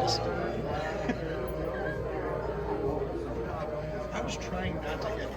Thanks. I was trying not to get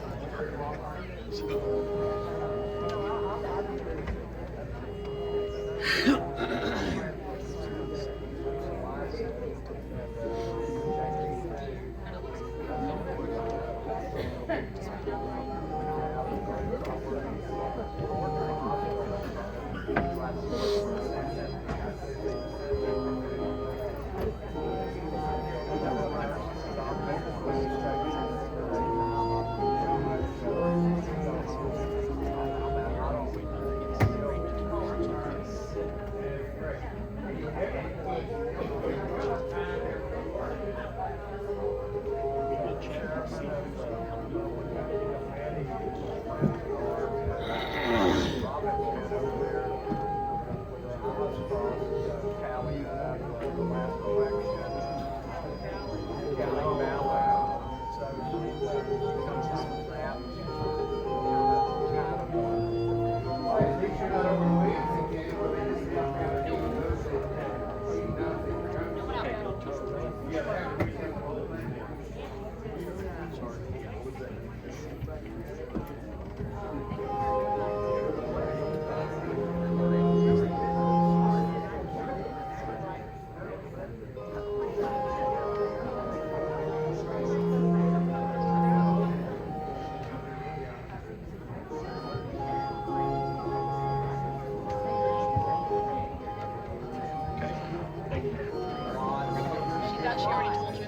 She already told you.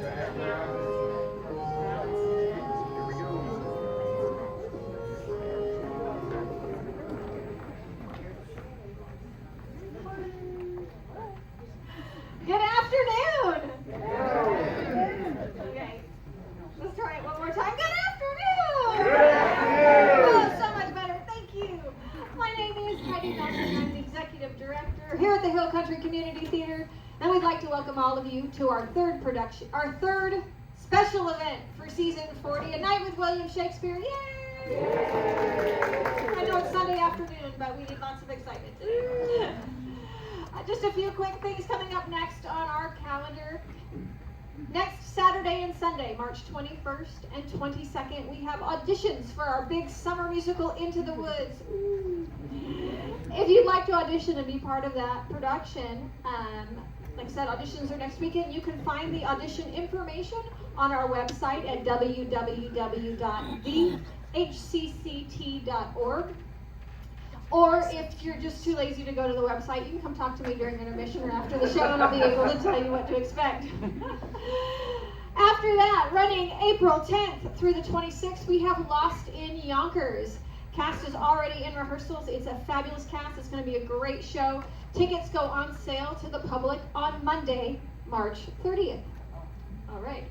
Good afternoon. Okay, let's try it one more time. Good afternoon. Oh, so much better. Thank you. My name is Heidi Nelson. I'm the executive director here at the Hill Country Community Theater, and we'd like to welcome all of you to our third special event for season 40, A Night with William Shakespeare. Yay! I know it's Sunday afternoon, but we need lots of excitement today. Just a few quick things coming up next on our calendar. Next Saturday and Sunday, March 21st and 22nd, we have auditions for our big summer musical, Into the Woods. If you'd like to audition and be part of that production, like I said, auditions are next weekend. You can find the audition information on our website at www.thehcct.org. Or if you're just too lazy to go to the website, you can come talk to me during intermission or after the show, and I'll be able to tell you what to expect. After that, running April 10th through the 26th, we have Lost in Yonkers. Cast is already in rehearsals. It's a fabulous cast. It's going to be a great show. Tickets go on sale to the public on Monday, March 30th. All right.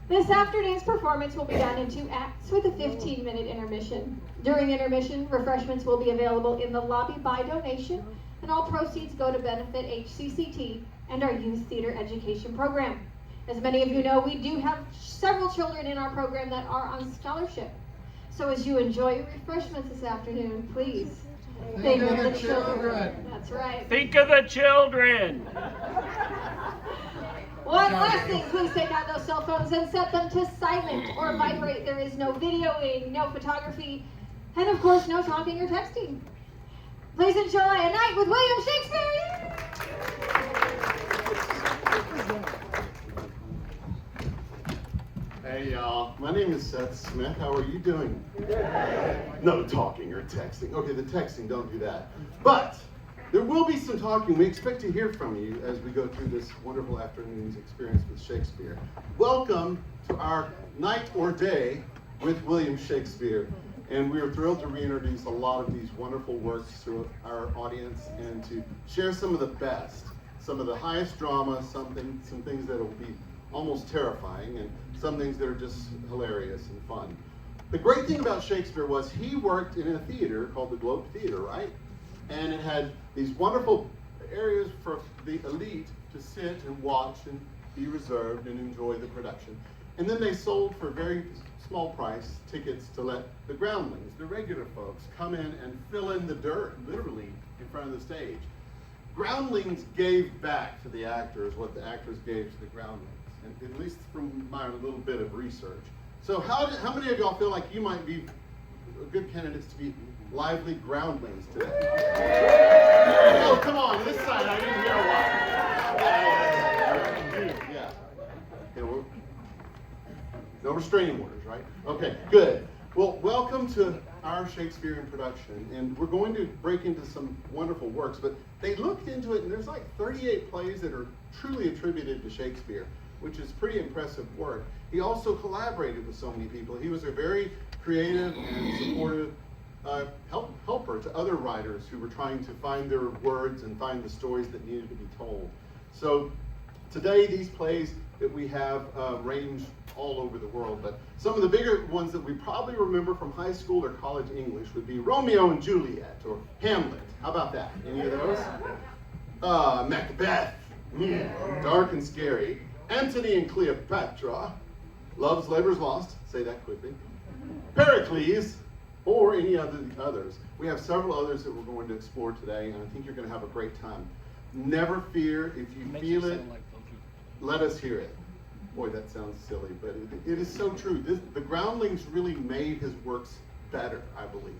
This afternoon's performance will be done in 2 acts with a 15-minute intermission. During intermission, refreshments will be available in the lobby by donation, and all proceeds go to benefit HCCT and our youth theater education program. As many of you know, we do have several children in our program that are on scholarship. So as you enjoy your refreshments this afternoon, please think of the children. That's right. Think of the children. One last thing, please take out those cell phones and set them to silent or vibrate. There is no videoing, no photography, and of course, no talking or texting. Please enjoy A Night with William Shakespeare. Hey y'all, my name is Seth Smith. How are you doing? No talking or texting. Okay, the texting, don't do that. But there will be some talking. We expect to hear from you as we go through this wonderful afternoon's experience with Shakespeare. Welcome to our night or day with William Shakespeare. And we are thrilled to reintroduce a lot of these wonderful works to our audience and to share some of the best, some of the highest drama, some things that will be almost terrifying, and some things that are just hilarious and fun. The great thing about Shakespeare was he worked in a theater called the Globe Theater, right? And it had these wonderful areas for the elite to sit and watch and be reserved and enjoy the production. And then they sold for very small price tickets to let the groundlings, the regular folks, come in and fill in the dirt, literally, in front of the stage. groundlings gave back to the actors what the actors gave to the groundlings, and at least from my little bit of research. So how many of y'all feel like you might be good candidates to be lively groundlings today? Oh, come on, this side, I didn't hear a lot. Yeah. Okay, no restraining orders, right? Okay, good. Well, welcome to our Shakespearean production, and we're going to break into some wonderful works, but they looked into it, and there's like 38 plays that are truly attributed to Shakespeare, which is pretty impressive work. He also collaborated with so many people. He was a very creative and supportive helper to other writers who were trying to find their words and find the stories that needed to be told. So today, these plays that we have range all over the world, but some of the bigger ones that we probably remember from high school or college English would be Romeo and Juliet or Hamlet. How about that? Any of those? Macbeth, dark and scary. Antony and Cleopatra, Love's Labor's Lost, say that quickly. Pericles, or any others. We have several others that we're going to explore today, and I think you're going to have a great time. Never fear, if you feel it, let us hear it. Boy, that sounds silly, but it is so true. The groundlings really made his works better, I believe.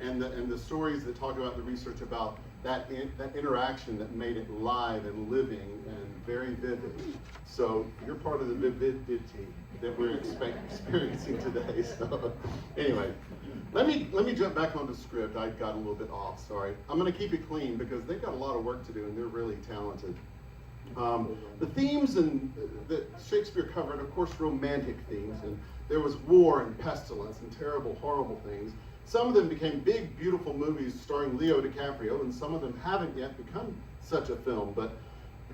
And the stories that talk about the research about that interaction that made it live and living and very vivid. So you're part of the vividity that we're experiencing today. So anyway, let me jump back onto script. I got a little bit off, sorry. I'm going to keep it clean because they've got a lot of work to do and they're really talented. The themes that Shakespeare covered, of course, romantic themes, and there was war and pestilence and terrible, horrible things. Some of them became big, beautiful movies starring Leo DiCaprio, and some of them haven't yet become such a film. But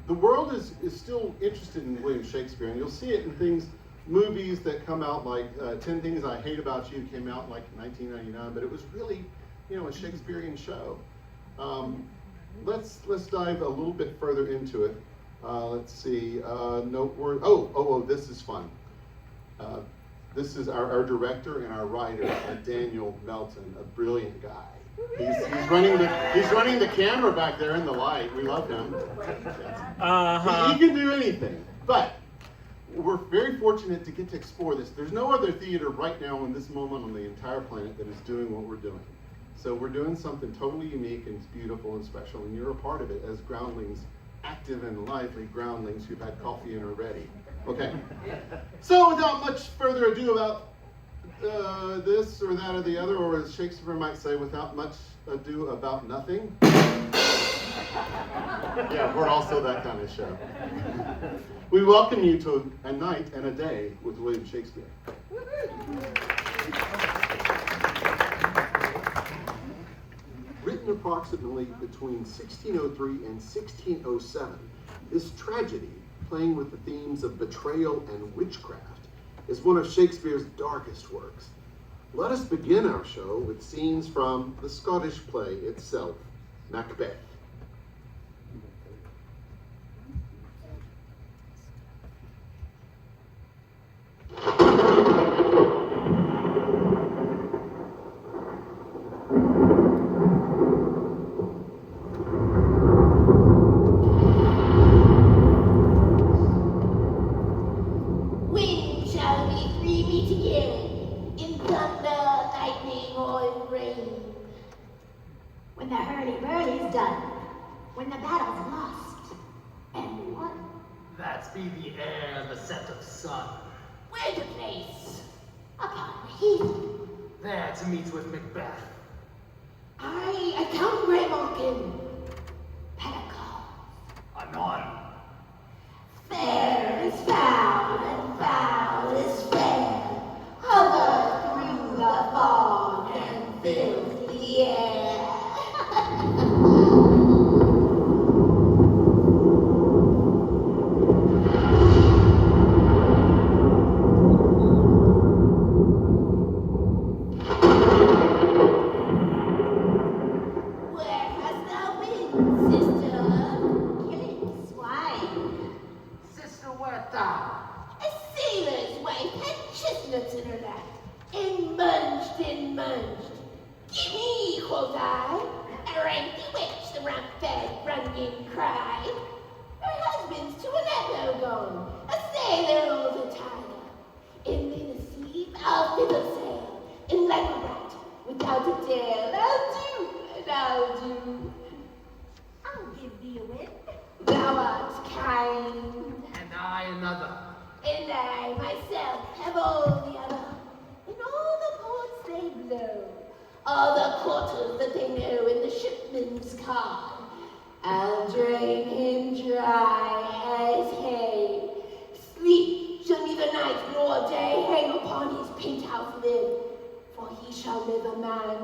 the world is still interested in William Shakespeare, and you'll see it in movies that come out like 10 Things I Hate About You came out in like 1999, but it was really, a Shakespearean show. Let's dive a little bit further into it. Let's see, noteworthy. Oh, this is fun. This is our director and our writer, Daniel Melton, a brilliant guy. He's running the camera back there in the light. We love him. He can do anything. But we're very fortunate to get to explore this. There's no other theater right now in this moment on the entire planet that is doing what we're doing. So we're doing something totally unique and beautiful and special, and you're a part of it as groundlings, active and lively groundlings who've had coffee and are ready. Okay. So without much further ado about this or that or the other, or as Shakespeare might say, without much ado about nothing. Yeah, we're also that kind of show. We welcome you to a night and a day with William Shakespeare. Written approximately between 1603 and 1607, this tragedy, playing with the themes of betrayal and witchcraft, is one of Shakespeare's darkest works. Let us begin our show with scenes from the Scottish play itself, Macbeth. When the hurly-burly's done, when the battle's lost, and won. That's be the air, the set of sun. Where's the place? Upon the heath. There to meet with Macbeth. I Count Greymalkin. Pentecost. Anon. Fair is foul, and foul is fair. Hover through the fog and fill the air. Give me, quoth I, and rank the witch, the rump-fed runyon cry. Her husband's to Aleppo gone, a sailor all the time. And then a sleep, I'll fiddle sail, and like a rat, without a tail, I'll do. I'll give thee a win. Thou art kind. And I another. And I myself have all the other. And all the ports they blow, all the quarters that they know in the shipman's card. I'll drain him dry as hay. Sleep shall neither night nor day hang upon his penthouse lid, for he shall live a man.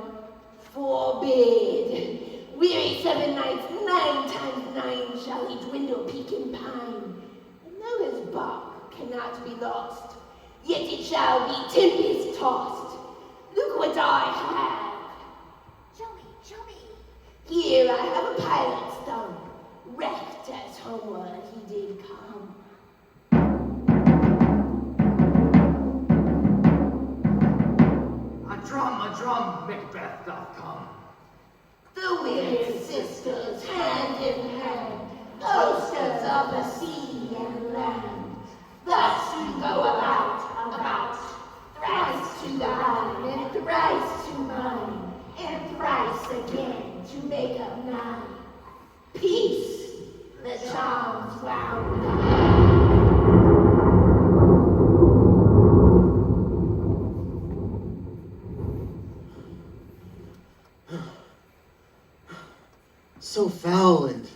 Forbid. Weary 7 nights, 9 times 9 shall he dwindle, peak and pine. And though his bark cannot be lost, yet it shall be tempest tossed. Look what I have. Show me. Here I have a pilot's thumb, wrecked as homeward he did come. A drum, Macbeth doth come. The weird sisters, hand in hand, hostess of the sea and land. Thus we go about, thrice to thine, and thrice to mine, and thrice again to make up 9. Peace, the charms wound up. So foul and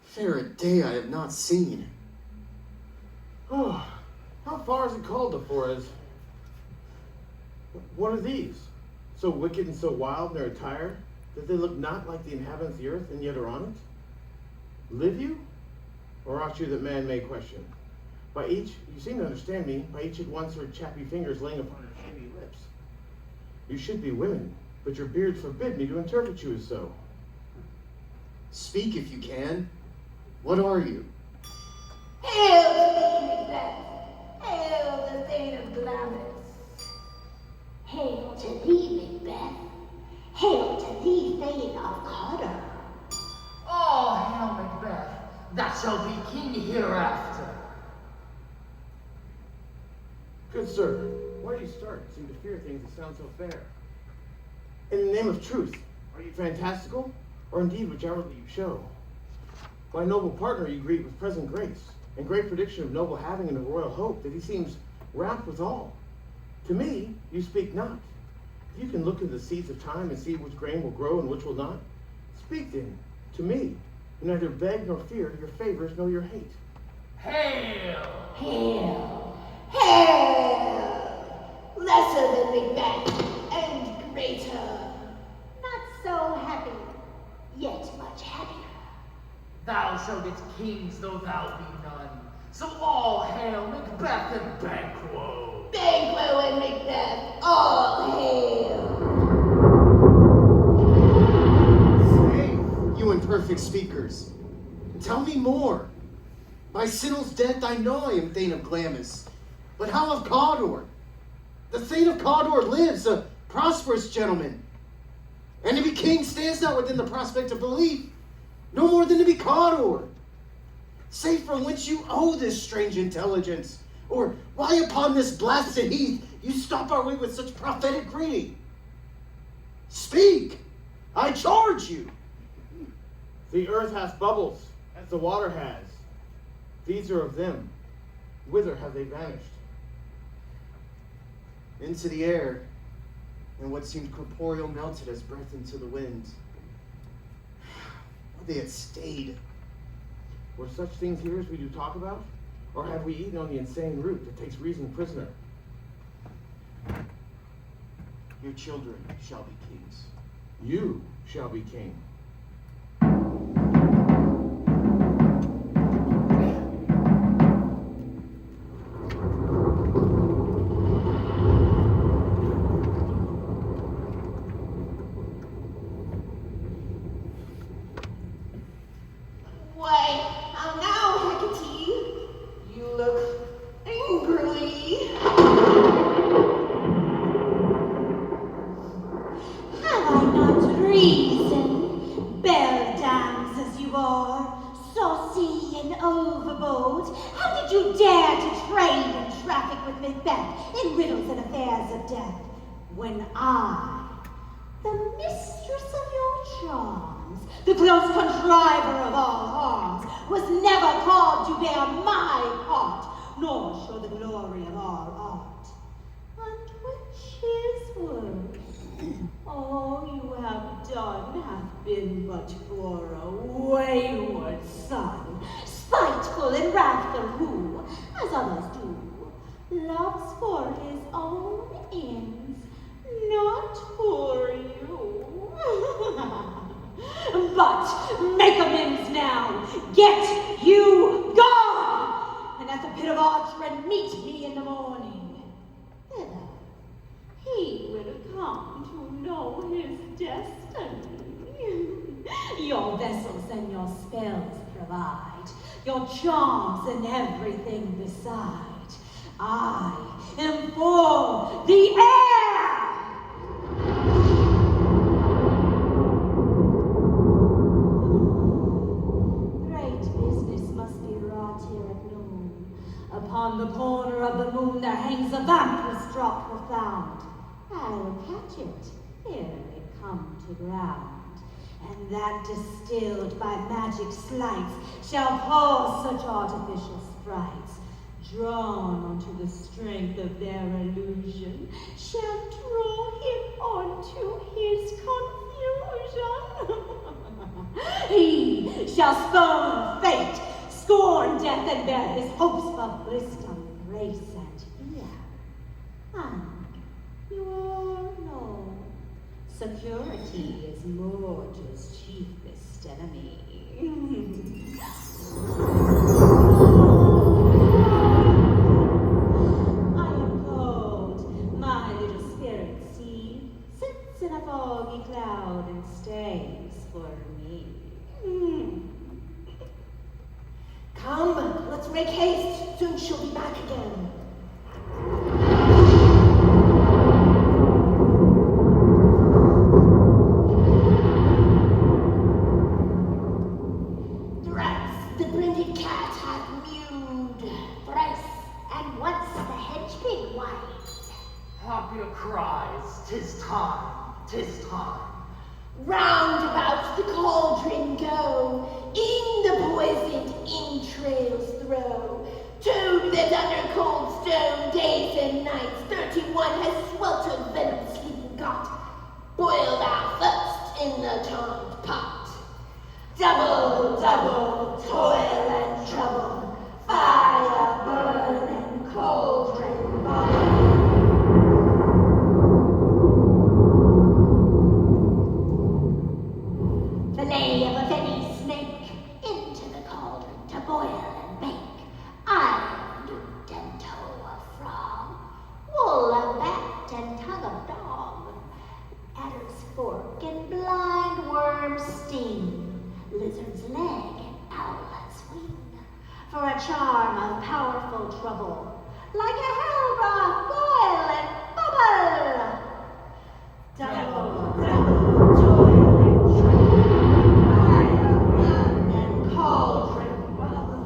fair a day I have not seen. Oh, how far is it called to Flores? What are these? So wicked and so wild in their attire that they look not like the inhabitants of the earth and yet are on it? Live you? Or ought you that man may question? By each, you seem to understand me, by each at once her chappy fingers laying upon her shady lips. You should be women, but your beards forbid me to interpret you as so. Speak if you can. What are you? Hail to thee, Macbeth! Hail the Thane of Glamis! Hail to thee, Macbeth! Hail to thee, Thane of Cawdor! Oh, hail Macbeth, that shall be king hereafter. Good sir, why do you start? Seem to fear things that sound so fair. In the name of truth, are you fantastical? Or indeed which outwardly you show? My noble partner you greet with present grace, and great prediction of noble having and of royal hope, that he seems rapt withal. To me you speak not. If you can look into the seeds of time and see which grain will grow and which will not, speak then to me, who neither beg nor fear your favors nor your hate. Hail! Hail! Hail! Lesser than Macbeth, and greater. Not so happy, yet much happier. Thou shalt get kings though thou be none. So all hail Macbeth and Banquo. Banquo and Macbeth, all hail! Say, you imperfect speakers, tell me more. By Sinel's death I know I am Thane of Glamis, but how of Cawdor? The Thane of Cawdor lives, a prosperous gentleman. And to be king stands not within the prospect of belief, no more than to be Cawdor. Say from whence you owe this strange intelligence, or why upon this blasted heath you stop our way with such prophetic greeting. Speak, I charge you. The earth hath bubbles, as the water has. These are of them. Whither have they vanished? Into the air, and what seemed corporeal melted as breath into the wind. They had stayed. Were such things here as we do talk about? Or have we eaten on the insane root that takes reason prisoner? Your children shall be kings. You shall be king. Why, how now, Hecate? You look angrily. Have I not reason bold? How did you dare to trade and traffic with Macbeth in riddles and affairs of death? When I, the mistress of your charms, the close contriver of all harms, was never called to bear my part, nor show the glory of all art. And which is worse, all you have done hath been but for a wayward son, spiteful and wrathful, who, as others do, loves for his own ends, not for you. But make amends now. Get you gone, and at the pit of Archred meet me in the morning. Thither he will come to know his destiny. Your vessels and your spells provide, your charms and everything beside. I am for the air! Great business must be wrought here at noon. Upon the corner of the moon there hangs a vampress drop profound. I'll catch it ere it come to ground. And that distilled by magic sleights shall cause such artificial sprites, drawn unto the strength of their illusion, shall draw him onto his confusion. He shall spurn fate, scorn death, and bear his hopes of wisdom, grace, and ear. And you all know, security is mortal's chiefest enemy. I am cold, my little spirit seed sits in a foggy cloud and stays for me. Come, let's make haste. Soon she'll be back again. Thrice the brinded cat hath mewed, thrice and once the hedge pig whined. Hark your cries, 'tis time, 'tis time. Round about the cauldron go, in the poisoned entrails throw. Toad that under cold stone days and nights, 31 has sweltered venom sleeping got. Boil thou first in the turned pot. Double, double, toil and trouble, fire burn and cauldron bubble. Fillet of a venny snake into the cauldron to boil and bake. Iron newt and toe of frog, wool of bat and tongue of dog, adder's fork and blind worm's sting, lizard's leg and owlet's wing, for a charm of powerful trouble, like a hell broth boil and bubble. Double, double, toil and trouble, fire, burn, and cauldron bubble.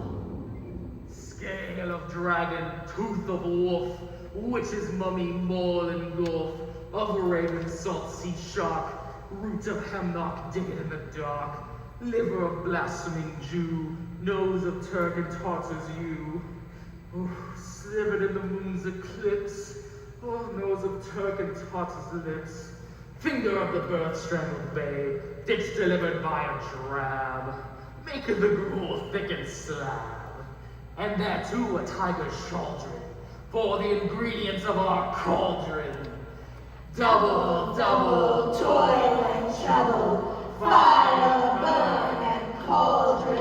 Scale of dragon, tooth of wolf, witch's mummy, maul and gulf, of a raven, salt sea shark, root of hemlock, digging in the dark, liver of blaspheming Jew, nose of Turk and Tartar's you. Oh, slivered in the moon's eclipse, oh, nose of Turk and Tartar's lips, finger of the birth-strangled babe, ditch delivered by a drab, maketh the gruel thick and slab, and there too a tiger's chaldron, for the ingredients of our cauldron. Double, double, toil and trouble, fire, burn, and cauldron.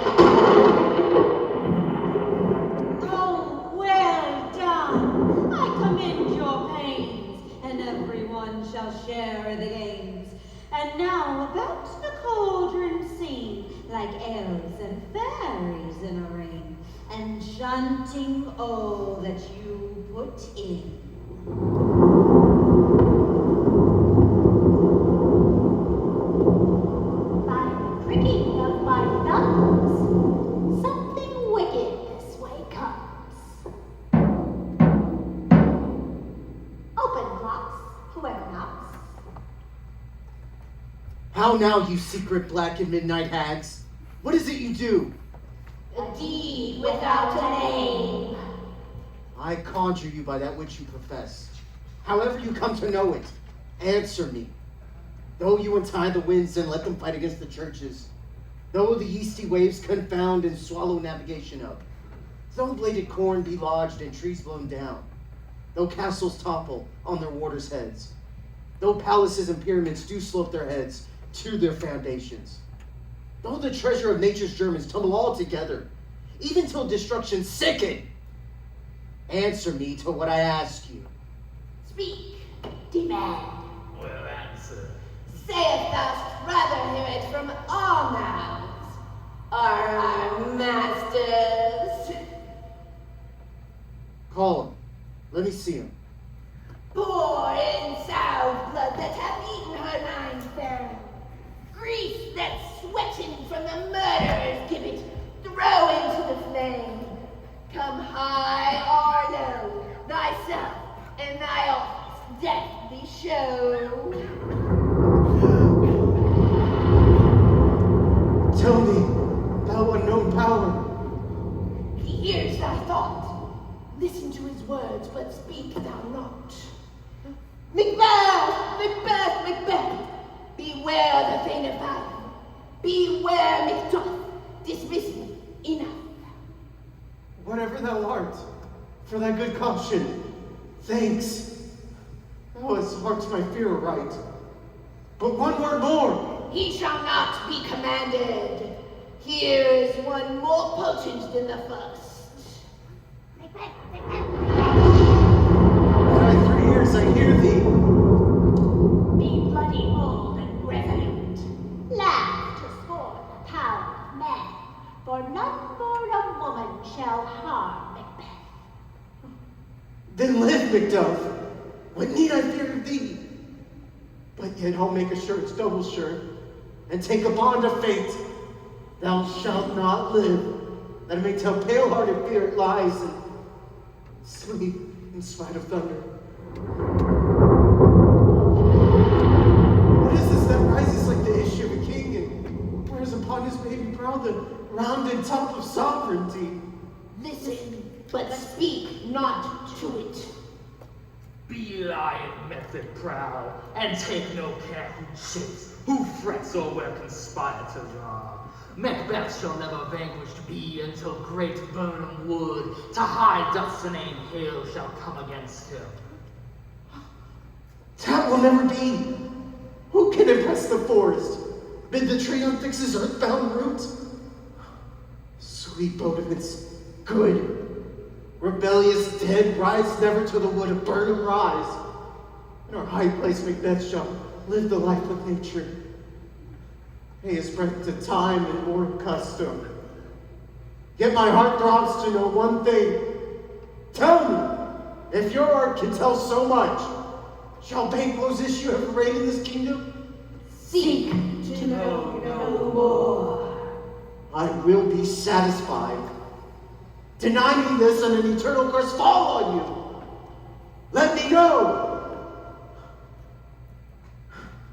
Oh, well done! I commend your pains, and everyone shall share the gains. And now about the cauldron scene, like elves and fairies in a ring, enchanting all that you put in. By the pricking of my thumbs, something wicked this How now, you secret black and midnight hags? What is it you do? A deed without a name. I conjure you by that which you profess. However you come to know it, answer me. Though you untie the winds and let them fight against the churches, though the yeasty waves confound and swallow navigation up, though bladed corn be lodged and trees blown down, though castles topple on their warders' heads, though palaces and pyramids do slope their heads to their foundations, though the treasure of nature's Germans tumble all together, even till destruction sicken, answer me to what I ask you. Speak, demand. Well, answer. Sayest thou rather hear it from our mouths, are our masters. Call him. Let me see him. Poor in sound blood that hath eaten her 9 sparrows. Grease that's sweating from the murderer's gibbet, throw into the flame. Come high or low, thyself and thy office deathly show. Tell me, thou unknown power. He hears thy thought. Listen to his words, but speak thou not. Macbeth! Macbeth! Macbeth! Beware the thane of battle. Beware Macduff. Dismiss me. Enough. Whatever thou art, for thy good caution, thanks. Thou hast harked my fear aright. But one word more. He shall not be commanded. Here is one more potent than the first. Macbeth! Thy 3 ears I hear thee. Be bloody bold and resolute. Laugh to scorn the power of man, for none born of woman shall harm Macbeth. Then live, Macduff. What need I fear of thee? But yet I'll make assurance double sure, and take a bond of fate. Thou shalt not live, that I may tell pale-hearted fear it lies, and sleep in spite of thunder. What is this that rises like the issue of a king, and wears upon his baby brow the rounded top of sovereignty? Listen, but speak not to it. Be lion method proud, and take no care who chase, who frets or where conspirators are. Macbeth shall never vanquished be until great Burnham Wood to high Dunsinane Hill shall come against him. That will never be. Who can impress the forest? Bid the tree unfix his earthbound root? Sweet Bodements, good. Rebellious dead, rise never to the wood of Burnham rise. In our high place Macbeth shall live the life of nature. Pay his breath to time and more custom. Yet my heart throbs to know one thing. Tell me, if your art can tell so much, shall Banquo's issue have reign in this kingdom? Seek to know no more. I will be satisfied. Deny me this and an eternal curse fall on you. Let me know.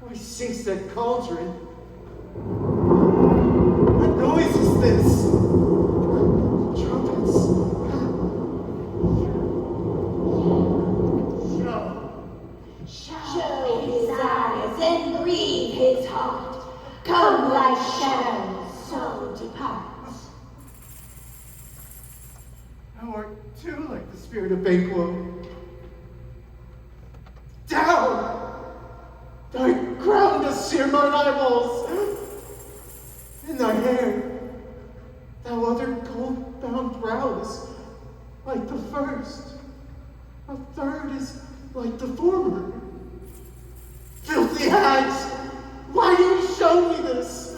Why sinks that cauldron? What noise is this? Trumpets. Show his eyes and grieve his heart. Come like shadows, so depart. Thou art too like the spirit of Banquo. Down! Thy crown does sear mine eyeballs. In thy hair, thou other gold-bound brow is like the first. A third is like the former. Filthy hags! Why do you show me this?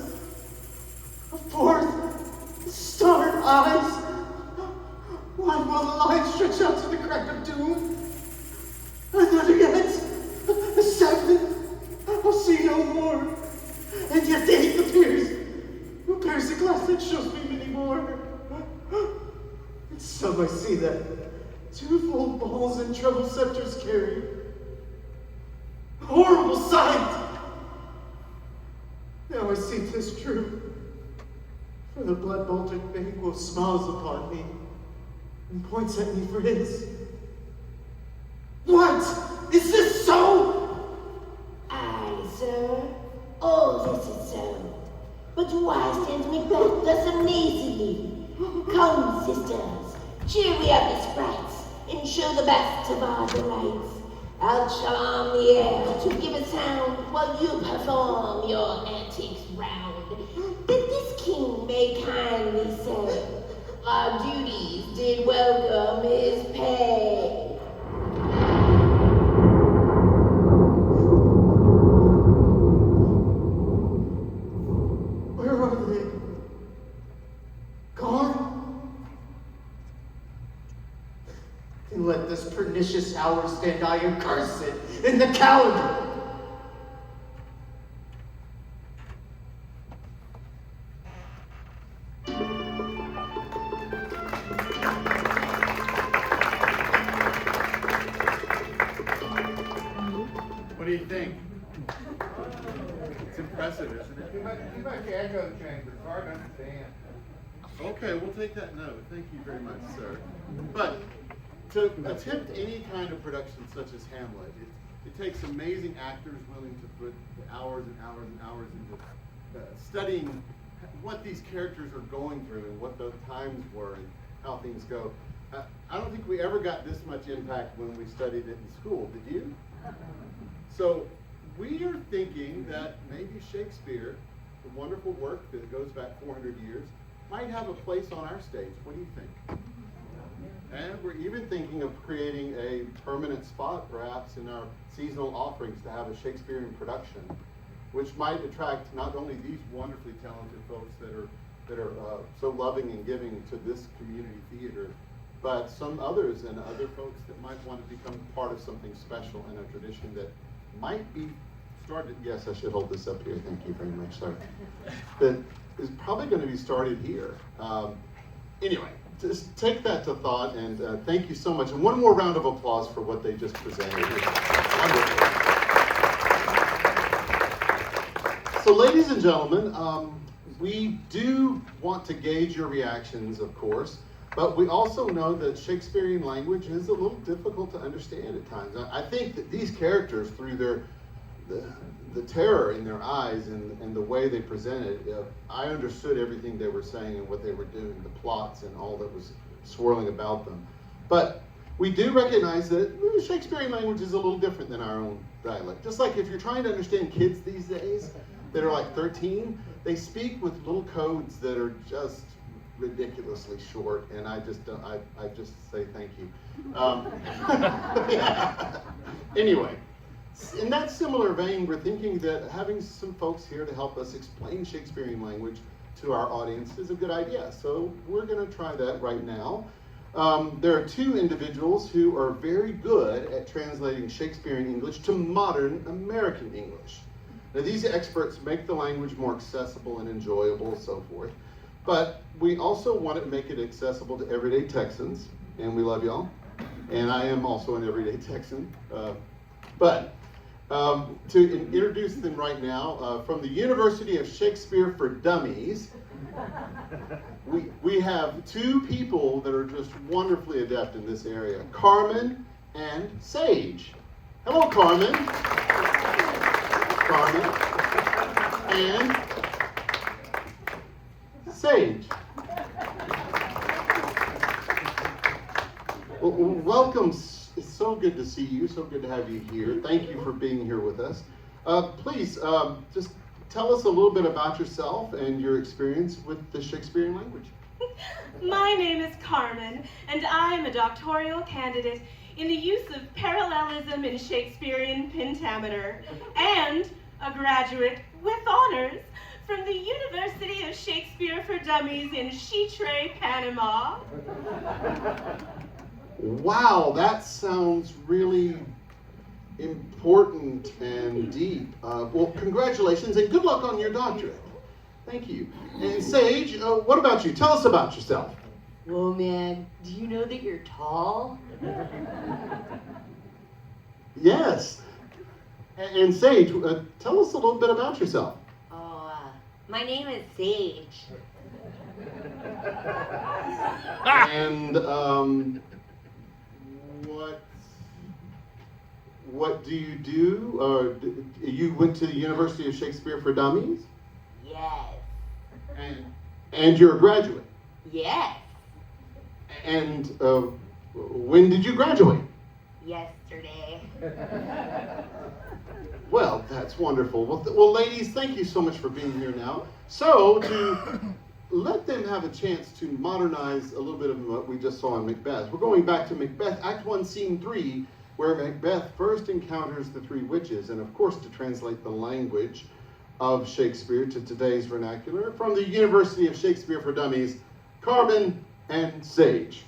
A fourth, starred eyes. Why will the line stretch out to the crack of doom? Another yet, a seventh, I'll see no more. And yet the eighth appears, who bears a glass that shows me many more. And some I see that twofold balls and treble scepters carry. Horrible sight! I see 'tis true. For the blood-bulging Banquo smiles upon me and points at me for his. What? Is this so? Aye, sir. All this is so. But why stands Macbeth thus amazingly? Come, sisters, cheer we up the sprites, and show the best of our delights. Out shall arm the air to give a sound while you perform your antics round. That this king may kindly say, our duties did welcome his pay. Where are they? Gone? Then let this pernicious hour stand iron cursed in the calendar. What do you think? It's impressive, isn't it? Too much echo chamber. It's hard to understand. Okay, we'll take that note. Thank you very much, sir. But to attempt any kind of production such as Hamlet, it takes amazing actors willing to put hours and hours and hours into studying what these characters are going through and what the times were and how things go. I don't think we ever got this much impact when we studied it in school. Did you? So we are thinking that maybe Shakespeare, the wonderful work that goes back 400 years, might have a place on our stage. What do you think? And we're even thinking of creating a permanent spot, perhaps, in our seasonal offerings to have a Shakespearean production, which might attract not only these wonderfully talented folks that are so loving and giving to this community theater, but some others and other folks that might want to become part of something special and a tradition that might be started. Yes, I should hold this up here. Thank you very much. Sorry. That is probably going to be started here. Anyway, just take that to thought, and thank you so much. And one more round of applause for what they just presented here. Wonderful. So, ladies and gentlemen, we do want to gauge your reactions, of course, but we also know that Shakespearean language is a little difficult to understand at times. I think that these characters, through the terror in their eyes and the way they presented, I understood everything they were saying and what they were doing, the plots and all that was swirling about them. But we do recognize that Shakespearean language is a little different than our own dialect. Just like if you're trying to understand kids these days that are like 13, they speak with little codes that are just ridiculously short, and I just say thank you. Yeah. Anyway. In that similar vein, we're thinking that having some folks here to help us explain Shakespearean language to our audience is a good idea. So we're going to try that right now. There are two individuals who are very good at translating Shakespearean English to modern American English. Now, these experts make the language more accessible and enjoyable and so forth. But we also want to make it accessible to everyday Texans, and we love y'all. And I am also an everyday Texan. To introduce them right now, from the University of Shakespeare for Dummies, we have two people that are just wonderfully adept in this area, Carmen and Sage. Hello, Carmen. Carmen and Sage. Well, welcome. It's so good to see you, so good to have you here. Thank you for being here with us. Please, just tell us a little bit about yourself and your experience with the Shakespearean language. My name is Carmen, and I'm a doctoral candidate in the use of parallelism in Shakespearean pentameter, and a graduate with honors from the University of Shakespeare for Dummies in Chitre, Panama. Wow, that sounds really important and deep. Well, congratulations and good luck on your doctorate. Thank you. And Sage, what about you? Tell us about yourself. Whoa, man, do you know that you're tall? Yes. And Sage, tell us a little bit about yourself. Oh, My name is Sage. And what do you do? You went to the University of Shakespeare for Dummies? Yes. And you're a graduate? Yes. And when did you graduate? Yesterday. Well, that's wonderful. Well, ladies, thank you so much for being here now. So, to let them have a chance to modernize a little bit of what we just saw in Macbeth, we're going back to Macbeth, Act 1, Scene 3, where Macbeth first encounters the three witches, and of course to translate the language of Shakespeare to today's vernacular, from the University of Shakespeare for Dummies, Carmen and Sage.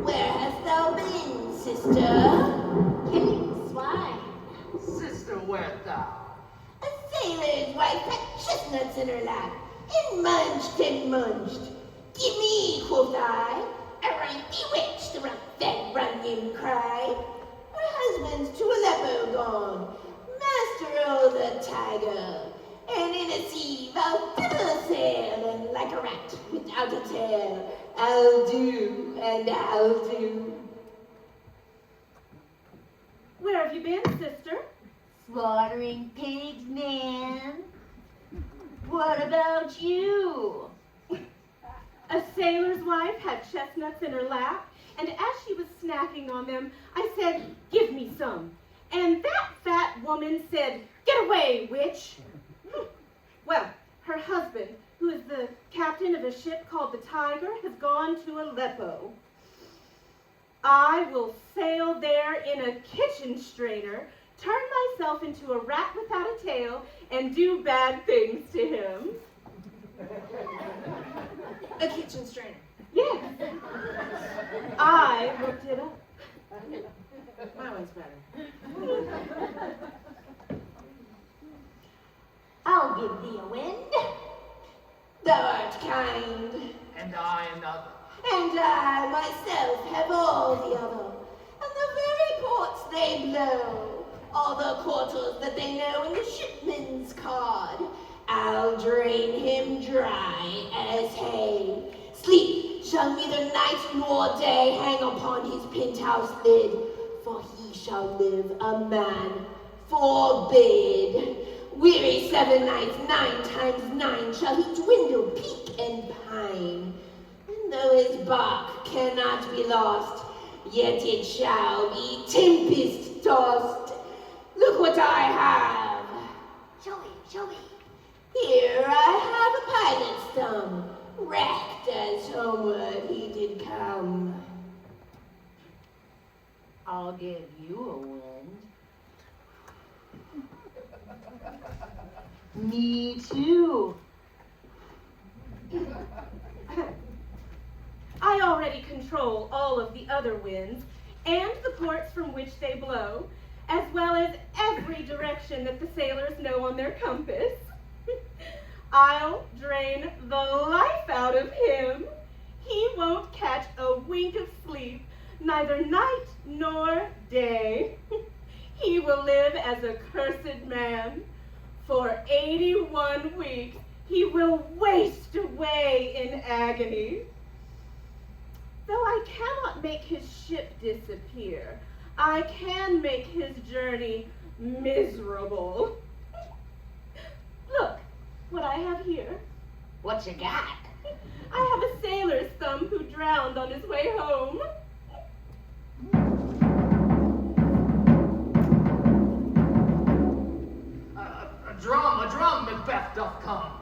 Where hast thou been, sister? Killing swine. Sister, where'rt thou? A sailor's wife had chestnuts in her lap, and munched and munched. Give me, quoth I, a right bewitched, the rough-fed runyon cried. Her husband's to Aleppo gone, master o' the tiger, and in a sea thou fiddle sail, and like a rat without a tail, I'll do, and I'll do. Where have you been, sister? Slaughtering pigs, man. What about you? A sailor's wife had chestnuts in her lap, and as she was snacking on them, I said, "Give me some." And that fat woman said, "Get away, witch." Well, her husband, who is the captain of a ship called the Tiger, has gone to Aleppo. I will sail there in a kitchen strainer, turn myself into a rat without a tail, and do bad things to him. A kitchen strainer. Yes. I looked it up. My one's better. I'll give thee a wind. Thou art kind, And I another. and I myself have all the other. And the very ports they blow, all the quarters that they know in the shipman's card, I'll drain him dry as hay. Sleep shall neither night nor day hang upon his penthouse lid, for he shall live a man forbid. Weary 7 nights, 9 times 9 shall he dwindle, peak, and pine. And though his bark cannot be lost, yet it shall be tempest tossed. Look what I have. Show me, show me. Here I have a pilot's thumb, wrecked as homeward he did come. I'll give you a wind. Me too. I already control all of the other winds and the ports from which they blow, as well as every direction that the sailors know on their compass. I'll drain the life out of him. He won't catch a wink of sleep, neither night nor day. He will live as a cursed man. For 81 weeks, he will waste away in agony. Though I cannot make his ship disappear, I can make his journey miserable. Look what I have here. What you got? I have a sailor's thumb who drowned on his way home. A drum, Macbeth doth come.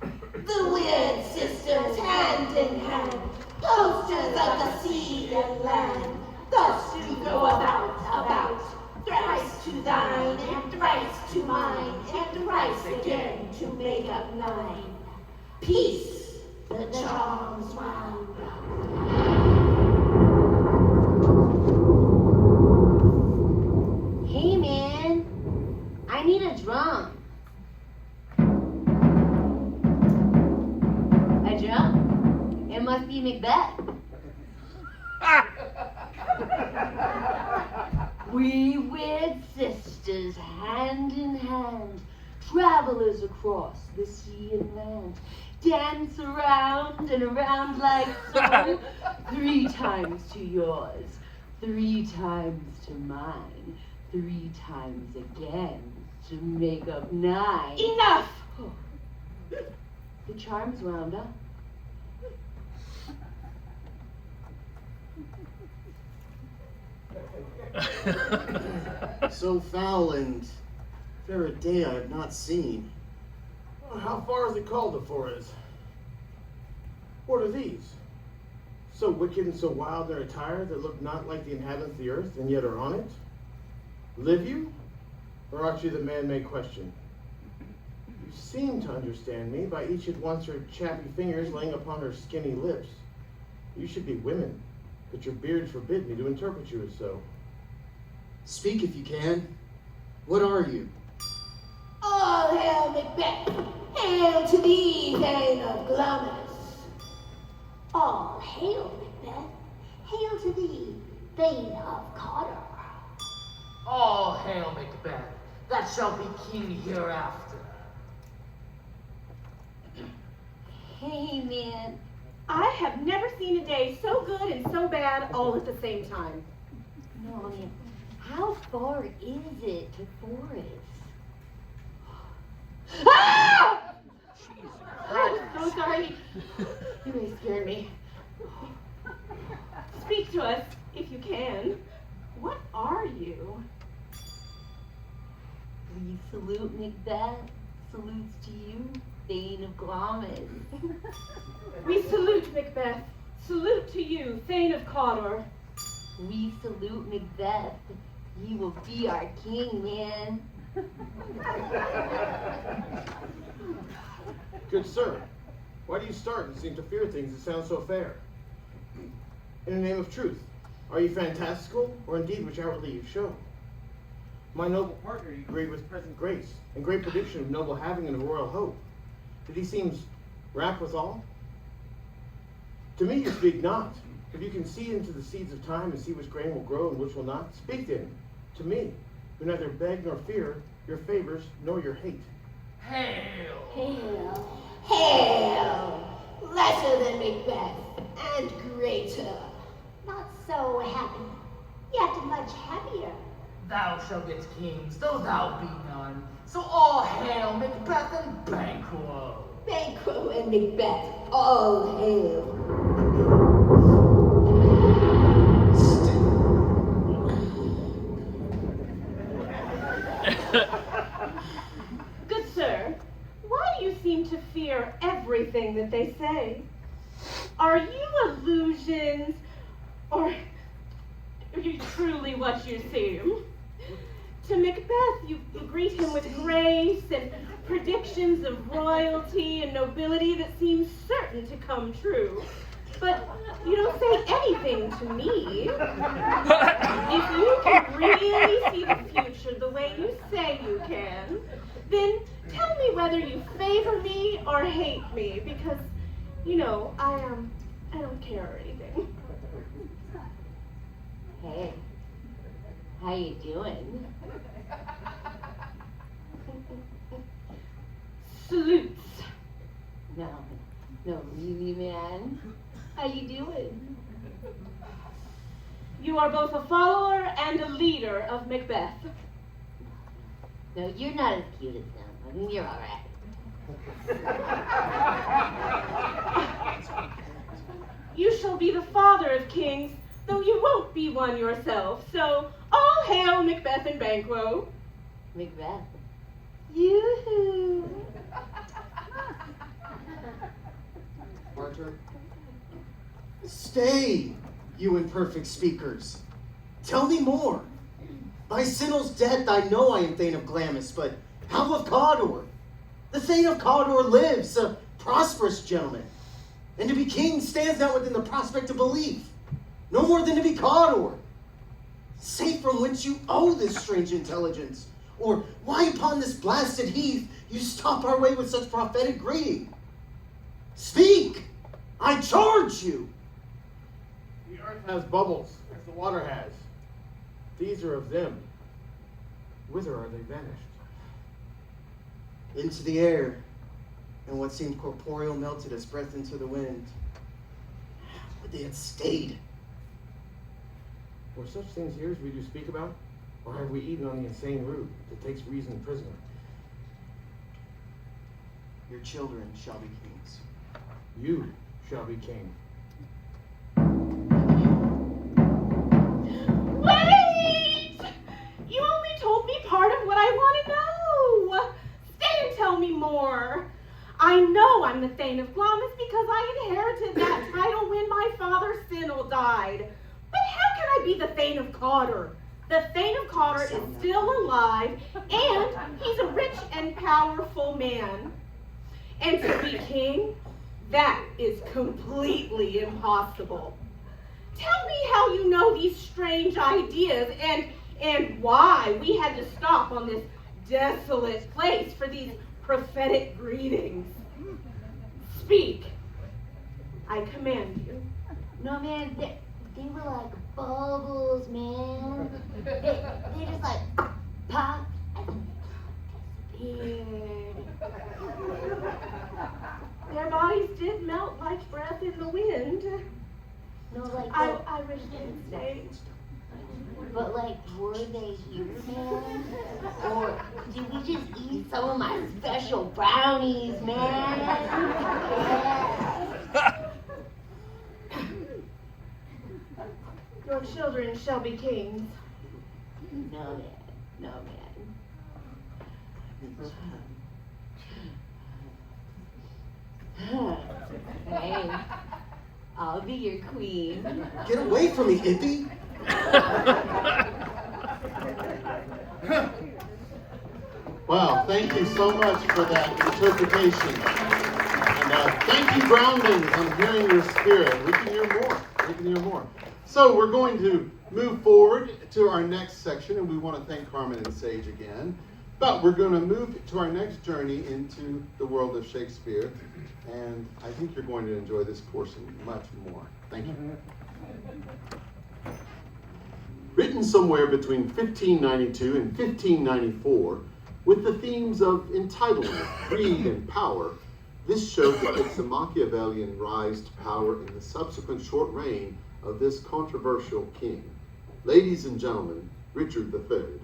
The weird sisters, hand in hand, posters of the sea and land, thus do go about, thrice to thine, and thrice to mine, and thrice again to make up 9. Peace, the charms wound Hey man, must be Macbeth. We wed sisters hand in hand, travelers across the sea and land, dance around and around like so, 3 times to yours, 3 times to mine, 3 times again to make up 9. Enough! Oh. The charm's wound up. So foul and fair a day I have not seen. Well, how far is it called to Forest? What are these? So wicked and so wild in their attire that look not like the inhabitants of the earth and yet are on it? Live you? Or art you the man may question? You seem to understand me by each at once her chappy fingers laying upon her skinny lips. You should be women, but your beards forbid me to interpret you as so. Speak if you can. What are you? All hail Macbeth! Hail to thee, Thane of Glamis! All hail, Macbeth. Hail to thee, Thane of Cawdor. All hail Macbeth, that shall be king hereafter. Hey, man. I have never seen a day so good and so bad all at the same time. No, I mean, how far is it to Forest? Ah! I'm so sorry. You may scare me. Speak to us, if you can. What are you? We salute Macbeth. Salutes to you, Thane of Glamis. We salute Macbeth. Salute to you, Thane of Cawdor. We salute Macbeth. He will be our king, man. Good sir, why do you start and seem to fear things that sound so fair? In the name of truth, are you fantastical, or indeed which outwardly you show? My noble partner you grade with present grace, and great prediction of noble having and of royal hope. Did he seems rapt withal? To me you speak not. If you can see into the seeds of time and see which grain will grow and which will not, speak then, to me, who neither beg nor fear your favors nor your hate. Hail! Hail! Hail! Lesser than Macbeth, and greater. Not so happy, yet much happier. Thou shalt get kings, though thou be none. So all hail Macbeth and Banquo. Banquo and Macbeth, all hail. Good sir, why do you seem to fear everything that they say? Are you illusions, or are you truly what you seem? To Macbeth, you greet him with grace and predictions of royalty and nobility that seem certain to come true. But you don't say anything to me. If you can really see the future the way you say you can, then tell me whether you favor me or hate me, because, you know, I don't care or anything. Hey, how you doing? Salutes. No, really, man. How you doing? You are both a follower and a leader of Macbeth. No, you're not as cute as them. I mean, you're all right. You shall be the father of kings, though you won't be one yourself. So, all hail Macbeth and Banquo. Macbeth. Yoo-hoo. Arthur? Stay, you imperfect speakers. Tell me more. By Sinel's death I know I am Thane of Glamis, but how of Cawdor? The Thane of Cawdor lives, a prosperous gentleman. And to be king stands not within the prospect of belief. No more than to be Cawdor. Say from whence you owe this strange intelligence, or why upon this blasted heath you stop our way with such prophetic greeting. Speak! I charge you! The earth has bubbles, as the water has. These are of them. Whither are they vanished? Into the air, and what seemed corporeal melted as breath into the wind. But they had stayed. Were such things here as we do speak about? Or have we eaten on the insane root that takes reason prisoner? Your children shall be kings. You shall be king. Wait! You only told me part of what I want to know. Stay and tell me more. I know I'm the Thane of Glamis because I inherited that title when my father Sinel died. But how can I be the Thane of Cawdor? The Thane of Cawdor is still alive, and he's a rich and powerful man. And to be king, that is completely impossible. Tell me how you know these strange ideas and why we had to stop on this desolate place for these prophetic greetings. Speak. I command you. No, man, they were like bubbles, man. They just like pop and disappeared. Their bodies did melt like breath in the wind. No, like I wish they'd stayed. but like, were they here, man? Or did we just eat some of my special brownies, man? Yeah. Your children shall be kings. No, man. No, man. Hey, I'll be your queen. Get away from me, hippie! Wow, thank you so much for that interpretation. And thank you, Groundlings. I'm hearing your spirit. We can hear more. We can hear more. So we're going to move forward to our next section, and we want to thank Carmen and Sage again. But we're going to move to our next journey into the world of Shakespeare, and I think you're going to enjoy this portion much more. Thank you. Written somewhere between 1592 and 1594, with the themes of entitlement, greed, and power, this show depicts the Machiavellian rise to power in the subsequent short reign of this controversial king. Ladies and gentlemen, Richard III.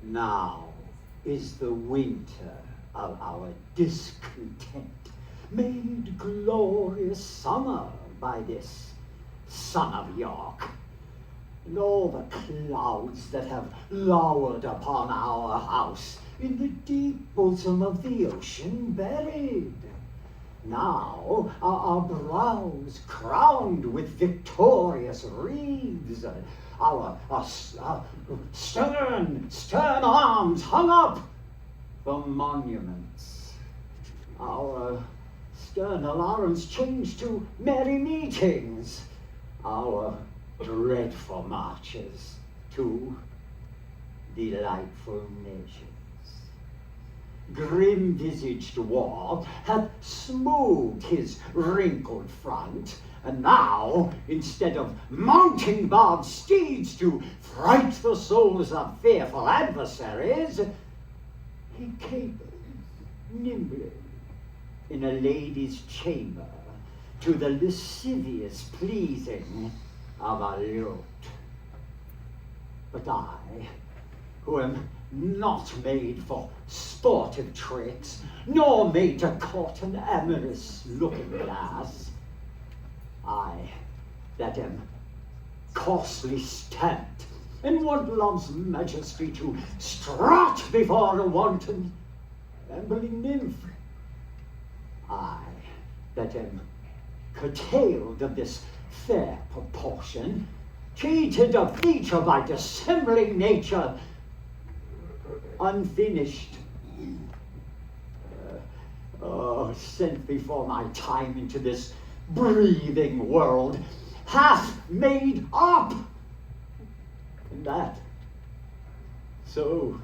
Now is the winter of our discontent made glorious summer by this son of York. And all the clouds that have lowered upon our house in the deep bosom of the ocean buried. Now our brows crowned with victorious wreaths, our stern arms hung up for monuments, our stern alarums changed to merry meetings, our dreadful marches to delightful measures. Grim-visaged war hath smoothed his wrinkled front, and now, instead of mounting barbed steeds to fright the souls of fearful adversaries, he capers nimbly in a lady's chamber to the lascivious pleasing of a lute. But I, who am not made for sportive tricks, nor made to court an amorous looking glass, I, that am coarsely stamped, and want love's majesty to strut before a wanton, ambling nymph, I, that am curtailed of this fair proportion, cheated of feature by dissembling nature, unfinished, sent before my time into this breathing world hath made up. And that so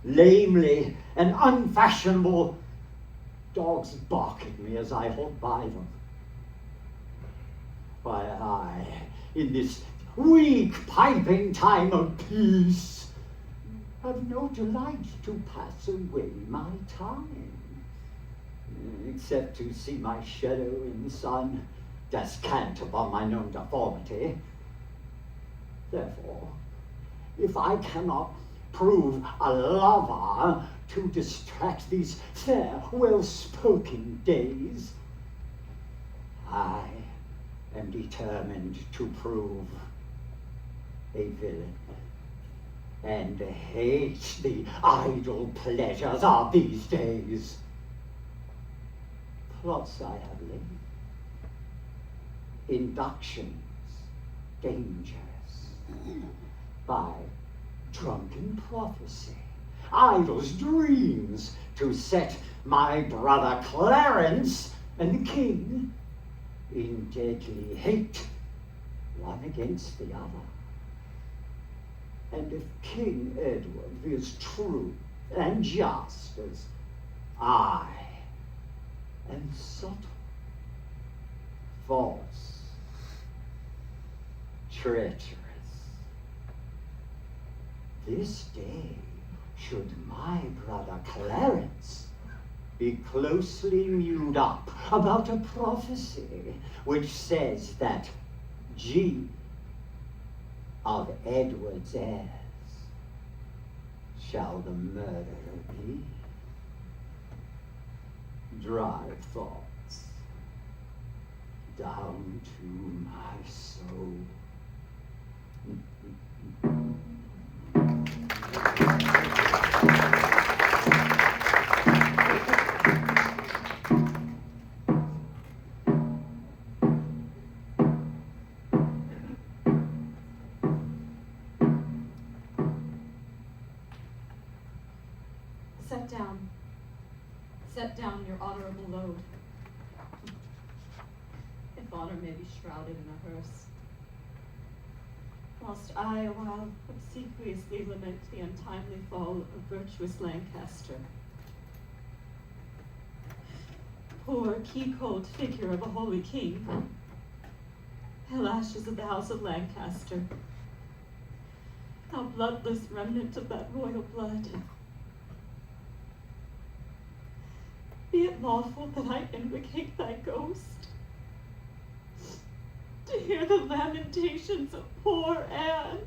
lamely and unfashionable, dogs bark at me as I hold by them. Why, I, in this weak piping time of peace, have no delight to pass away my time, except to see my shadow in the sun descant upon my known deformity. Therefore, if I cannot prove a lover to distract these fair, well-spoken days, I am determined to prove a villain and hate the idle pleasures of these days. Plots I have laid, inductions dangerous, by drunken prophecy, idols' dreams, to set my brother Clarence and the king in deadly hate, one against the other. And if King Edward is true and just as I am subtle, false, treacherous, this day should my brother Clarence be closely mewed up about a prophecy which says that G of Edward's heirs shall the murderer be. Drive thoughts down to my soul. Set down your honorable load. If honor may be shrouded in a hearse. Whilst I, a while, obsequiously lament the untimely fall of virtuous Lancaster. Poor key-cold figure of a holy king. Pale ashes of the house of Lancaster. Thou bloodless remnant of that royal blood. Be it lawful that I invocate thy ghost, to hear the lamentations of poor Anne,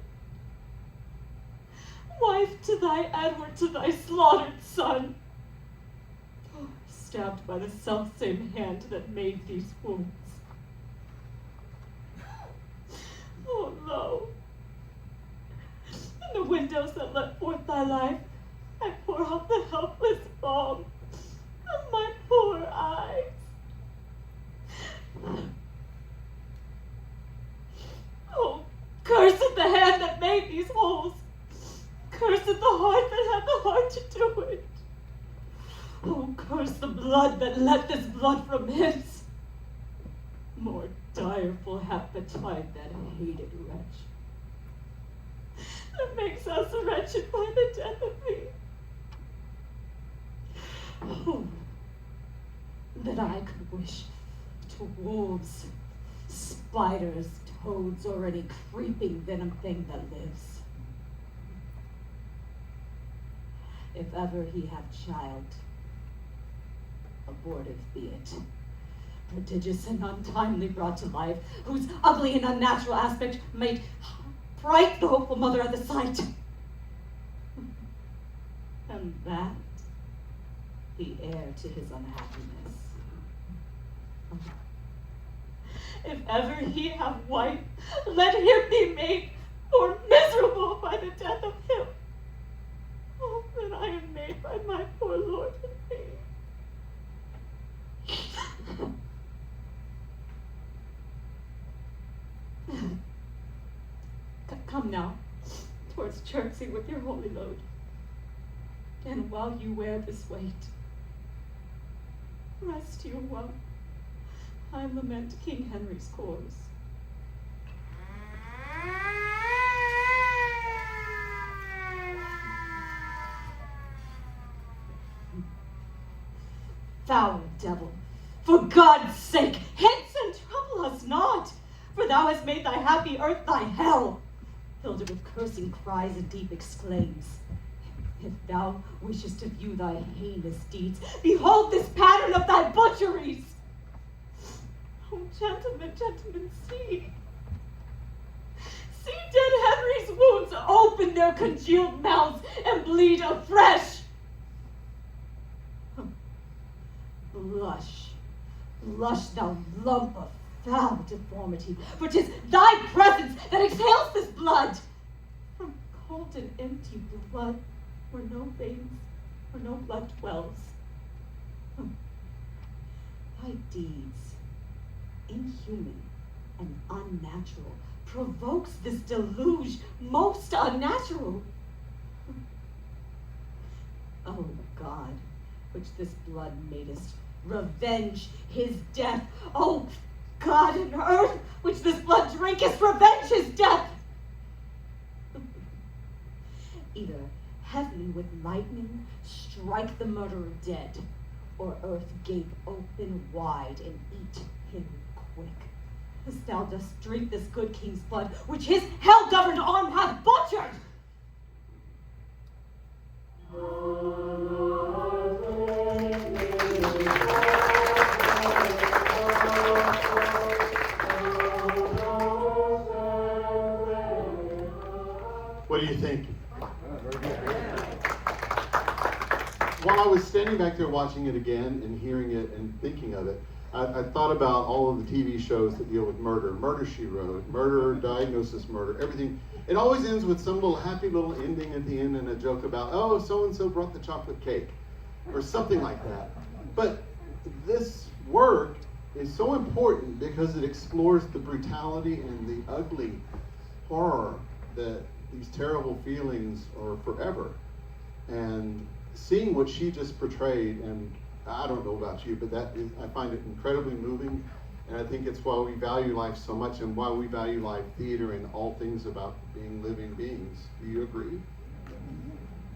wife to thy Edward, to thy slaughtered son, stabbed by the selfsame hand that made these wounds. Oh, lo, in the windows that let forth thy life, I pour out the helpless balm of my poor eyes. Oh, cursed the hand that made these holes. Cursed the heart that had the heart to do it. Oh, curse the blood that let this blood from hence. More direful hath betide that hated wretch that makes us wretched by the death of thee. Oh, that I could wish to wolves, spiders, toads, or any creeping venom thing that lives. If ever he have child, abortive be it, prodigious and untimely brought to life, whose ugly and unnatural aspect made fright the hopeful mother at the sight. And that the heir to his unhappiness. If ever he have wife, let him be made more miserable by the death of him. Oh, than I am made by my poor lord and me. Come now, towards Chertsey with your holy load. And while you wear this weight, rest you well, I lament King Henry's cause. Foul devil, for God's sake, hence and trouble us not, for thou hast made thy happy earth thy hell, filled it with cursing cries and deep exclaims. If thou wishest to view thy heinous deeds, behold this pattern of thy butcheries. Oh, gentlemen, see. See dead Henry's wounds open their congealed mouths and bleed afresh. Blush, blush, thou lump of foul deformity, for 'tis thy presence that exhales this blood. From cold and empty blood, where no veins, where no blood dwells. Thy deeds, inhuman and unnatural, provokes this deluge most unnatural. O God, which this blood madest, revenge his death. O God and earth, which this blood drinkest, revenge his death. Either heaven with lightning strike the murderer dead, or earth gape open wide and eat him quick, as thou dost drink this good king's blood, which his hell-governed arm hath butchered. What do you think? While I was standing back there watching it again and hearing it and thinking of it, I thought about all of the TV shows that deal with murder. Murder, She Wrote, Murder, Diagnosis, Murder, everything. It always ends with some little happy little ending at the end and a joke about, oh, so-and-so brought the chocolate cake, or something like that. But this work is so important because it explores the brutality and the ugly horror that these terrible feelings are forever. And seeing what she just portrayed, and I don't know about you, but I find it incredibly moving, and I think it's why we value life so much and why we value live theater and all things about being living beings. Do you agree?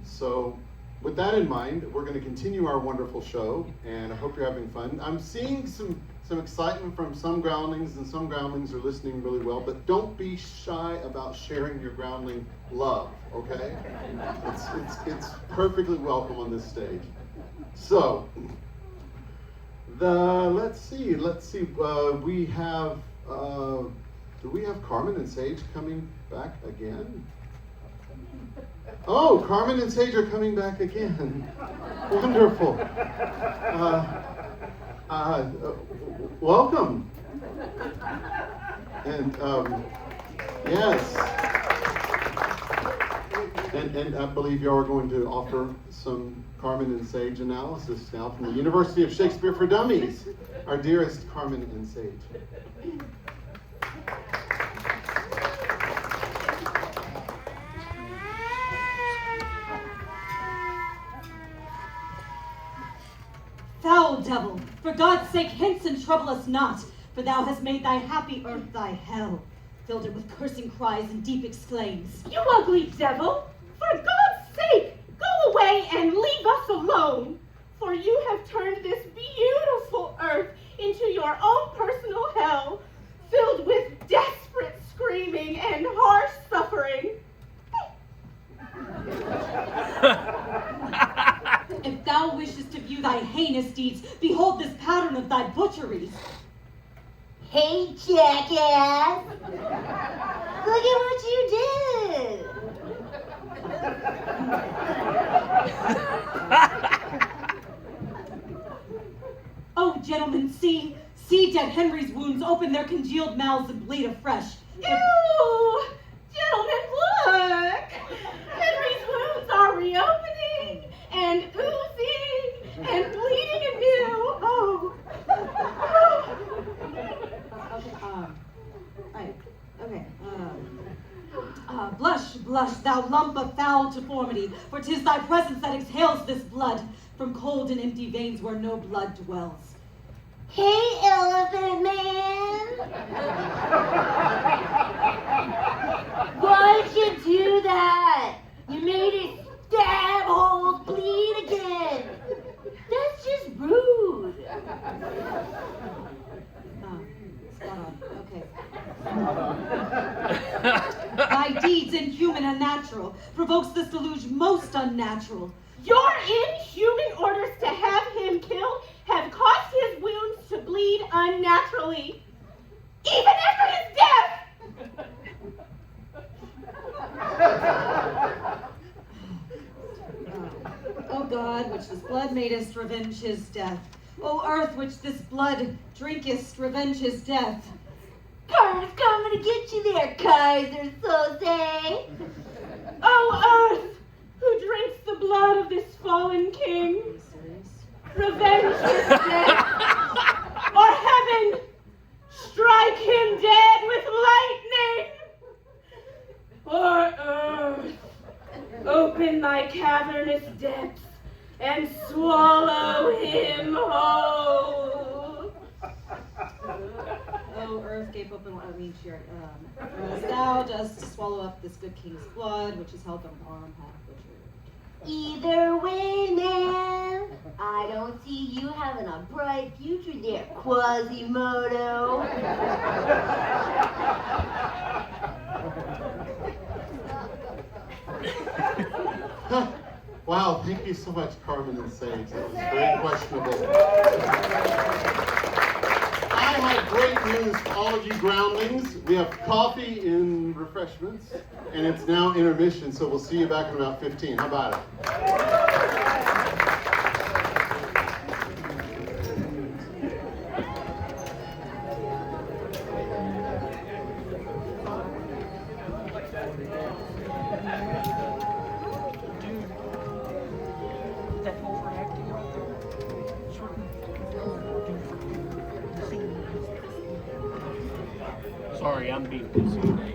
So with that in mind, we're going to continue our wonderful show, and I hope you're having fun. I'm seeing some excitement from some groundlings, and some groundlings are listening really well, but don't be shy about sharing your groundling love, okay? It's perfectly welcome on this stage. So, let's see, we have, do we have Carmen and Sage coming back again? Oh, Carmen and Sage are coming back again. Wonderful. Welcome. And yes. And I believe you are going to offer some Carmen and Sage analysis now from the University of Shakespeare for Dummies. Our dearest Carmen and Sage. Foul devil, for God's sake, hence and trouble us not, for thou hast made thy happy earth thy hell, filled it with cursing cries and deep exclaims. You ugly devil, for God's sake, go away and leave us alone, for you have turned this beautiful earth into your own personal hell, filled with desperate screaming and harsh suffering. If thou wishest to view thy heinous deeds, behold this pattern of thy butcheries. Hey, jackass! Look at what you did! Oh, gentlemen, see dead Henry's wounds open their congealed mouths and bleed afresh. Ew! Gentlemen, look! Henry's wounds are reopening and oozing and bleeding anew. Oh! Blush, thou lump of foul deformity, for 'tis thy presence that exhales this blood from cold and empty veins where no blood dwells. Hey, Elephant Man! Why'd you do that? You made his stab holes bleed again. That's just rude. Spot on. Okay. Thy deeds inhuman and natural provokes this deluge most unnatural. Your inhuman orders to have him killed have caused his wounds to bleed unnaturally, even after his death! O God, which this blood madest, revenge his death. O earth, which this blood drinkest, revenge his death. Karma's coming to get you there, Kaiser Soze. O earth, who drinks the blood of this fallen king, revenge his death. Or heaven, strike him dead with lightning. Or earth, open thy cavernous depths and swallow him whole. O earth, gape open, as thou dost swallow up this good king's blood, which is held on arm half butchered. Either way, man, I don't see you having a bright future there, Quasimodo. Wow, thank you so much, Carmen and Sage. That was very questionable. I have great news for all of you groundlings. We have coffee in refreshments, and it's now intermission, so we'll see you back in about 15. How about it? Sorry, I'm being busy today.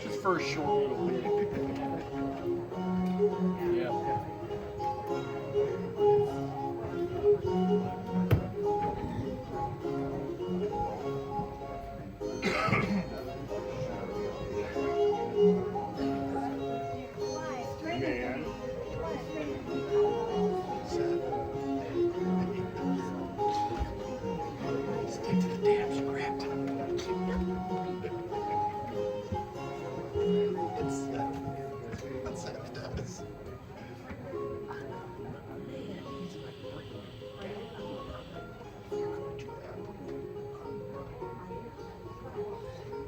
Just for a short little bit. Yeah. Stick to the damn script.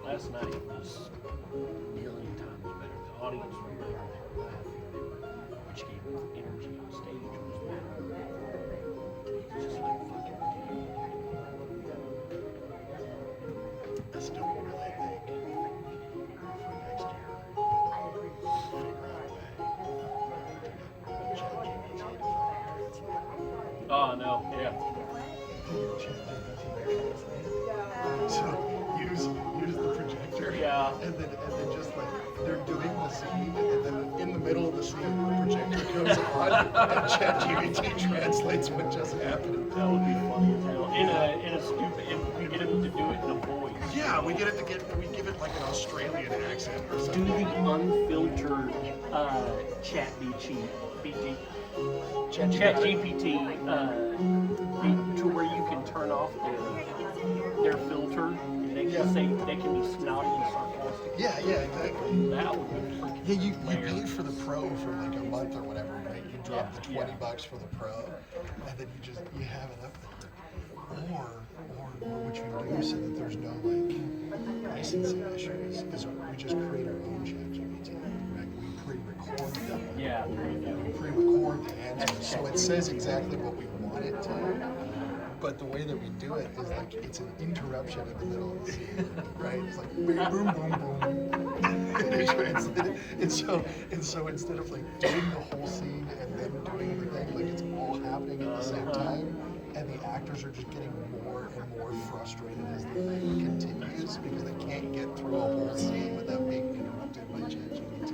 Last night was a million times better. The audience were laughing, which gave energy on stage was better. It's just like fucking I still really think for next year, figure out a way to ChatGPT to translate. Oh no, yeah. So use the projector. Yeah. And then just like they're doing the scene, and then in the middle of the scene, the projector goes on, and ChatGPT translates what just happened. That would be funny as hell. In a stupid, if we get him to do it in a voice. Yeah, we give it like an Australian accent or Do something. the unfiltered ChatGPT to where you can turn off their filter. and they can say they can be snotty and sarcastic. Yeah, exactly. That would be freaking Yeah, you hilarious. paid for the pro for like a month or whatever, right? You drop the $20 for the pro, and then you have it up there. Or what you do so that there's no like licensing issues is we just create our own ChatGPT, right? We pre-record them. Yeah, there you go. We pre-record the answers, so it says exactly what we want it to. But the way that we do it is like it's an interruption in the middle of the scene, right? It's like boom, boom, boom, boom, and you translate it. And so instead of like doing the whole scene and then doing the thing, like it's all happening at the same time, and the actors are just getting more and more frustrated as the thing continues because they can't get through a whole scene without being interrupted by ChatGPT.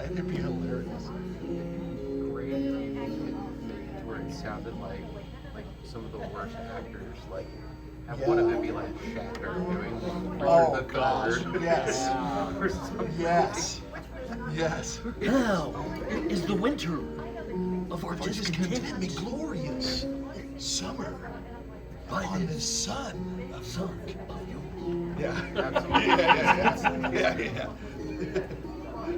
It'd be hilarious. Great if you could make it to where it sounded like some of the worst actors, like have one of them be like Shatner doing Richard the gosh, Third. yes. Or something. Yes. Now is the winter of our discontentment glorious. Summer on the sun of you. Yeah. Absolutely. Yeah.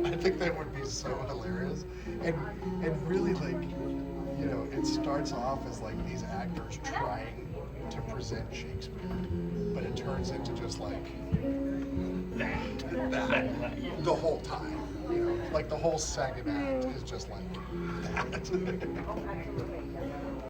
I think that would be so hilarious. And really like, you know, it starts off as like these actors trying to present Shakespeare, but it turns into just like that the whole time. You know, like the whole second act is just like that.